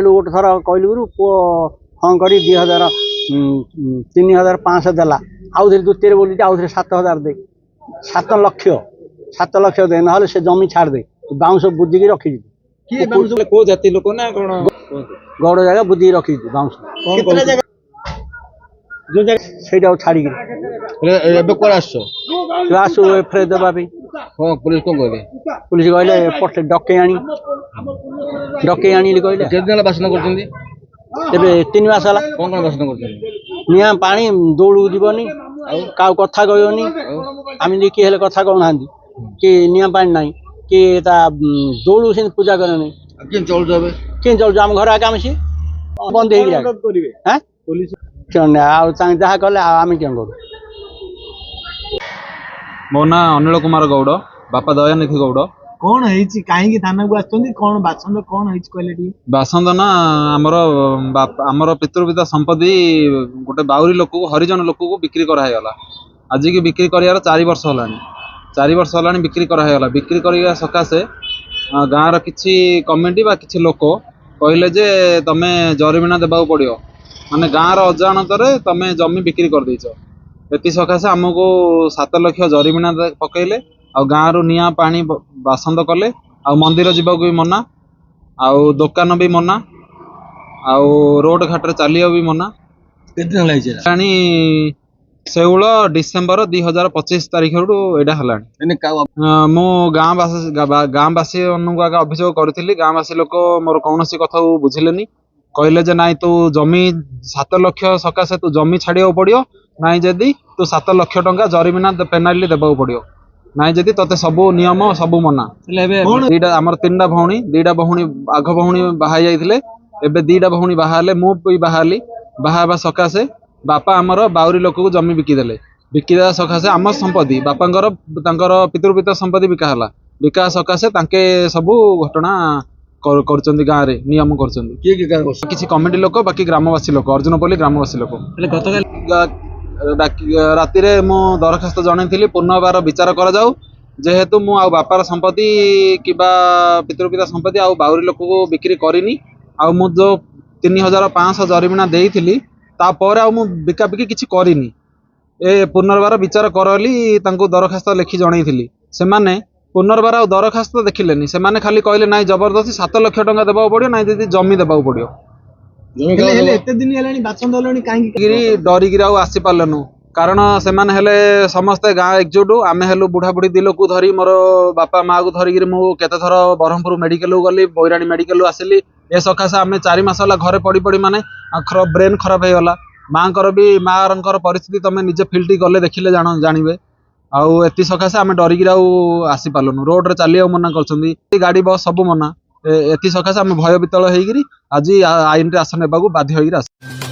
गोटे थर कहलु पु हाँ कर 2000 3500 देला आउ थे द्वितीय बोली आउ थे 7000 दे 7 लक्ष दे ना से जमी छाड़ दे बाउंश बुझिकी रखी को जाति लोक ना कौन गौड़ जगह बुझी रखी बाउंश जो जगह से छाड़ी आसु एफआईआर देवा पुलिस कौन कहले पुलिस कहले पटे डके आनी कहले केते बासन करछन्ती तेरे 3 मास हला कौन कौन बासन करछन्ती निया पानी दौड़ू जीवनी का कथा कहनी आम किए हेल्ले कथा कहना कि निया पानी ना कि दौड़ू से पूजा करनी किन चलु आम घर आगे आम सी बंद जहाँ कले आम क्या करूँ मो ना अनिल कुमार गौड़ बापा दयानिधि गौड़ कौन है कहीं थाना को आसुँच कौन बासंद कौन है कहले बासंद ना आमर पितृपिता संपत्ति गोटे बाउरी लोक को हरिजन लोक को बिक्री कराला आज की बिक्री कर 4 वर्ष होलानी 4 वर्ष होलानी बिक्री कराला बिक्री करने सकाशे गाँव किसी कमिटी बा किसी लोक कहले जे तमे जरिमाना देवाक पड़ो माने गाँव अजाणत तमे जमी बिक्री कर देछ एति सकाशे आमको 7 लाख जरिमाना पकईले आ गाँव निया पानी बासंद कले आ मंदिर जीवा भी मना आउ दुकान भी मना आउ रोड घाट चलिया भी मना राणी शेउल डिसेम्बर 2025 तारीख रू एटा हलानी मो गाँववासी आगे अभियोग करी गाँववासी लोक मोर कौन कथा बुझिले कहले जे नाई तू जमी 7 लाख सकाशे तू जमी छाड़िया पड़ो नाई जदि तू 7 लाख टंका जरिमाना पेनाल्टी देवाक पड़ो नाई जदि तते सबू नियम सबू मना दीटा आमर 3टा भौणी 2टा भौणी आग भौणी बाहा जाइथिले एबे 2टा भौणी बाहाले मु भी बाहाली बाहाबा सकाशे बापा आमर बाउरी लोक को जमी बिकिदेले बिकिदा सकाशे आम संपत्ति बापांकर तांकर पितृपिता संपत्ति बिका सकाशे तांके सबू घटना करचंदी गाँव रे नियम करचंदी किसी कमिटी लोक बाकी ग्रामवासी लोक अर्जुनपल्ली ग्रामवासी लोक राति रे मु दरखास्त जणैथिली पुनर्बार विचार करा जाऊ जेहेतु मु आ बापार संपत्ति किबा पितृपिता संपत्ति आ बाउरी लोक को बिक्री करिनी आ मु जो 3500 जरिमाना देइथिली तापर आ मु बिका बिकी किछि करिनी ए पुनर्बार विचार करली तांको दरखास्त लिखि जणैथिली से माने पुनर्बार आ दरखास्त देखिलेनी से माने खाली कहले नाई जबरदस्ती 7 लाख टंका देबाक पड़ियो नाई जदि जमी देबाक पड़ियो डरिकी आसी पार्लनु कारण से समस्ते गाँ एकजुट आम हेलु बुढ़ा बुढ़ी दिल को धरी मोर बापा माँ को धरिकी मु केते थर ब्रह्मपुर मेडिकल गली बैराणी मेडिकल आसिली ए सकाशे आम 4 मास है घरे पड़ी पड़ी माने ब्रेन खराब हो गला माँ भी माँ परिस्थिति तुम निजे फिल्ड गले देखिले जानवे आउ एति सकाशे आम डरिकी आसी पार्लनु रोड रे चलिया मना कर गाड़ी बस सब मना एति सकाशे आम भय वितल होगी आज आईन रे आसन नेबाकू बाध्य होगी।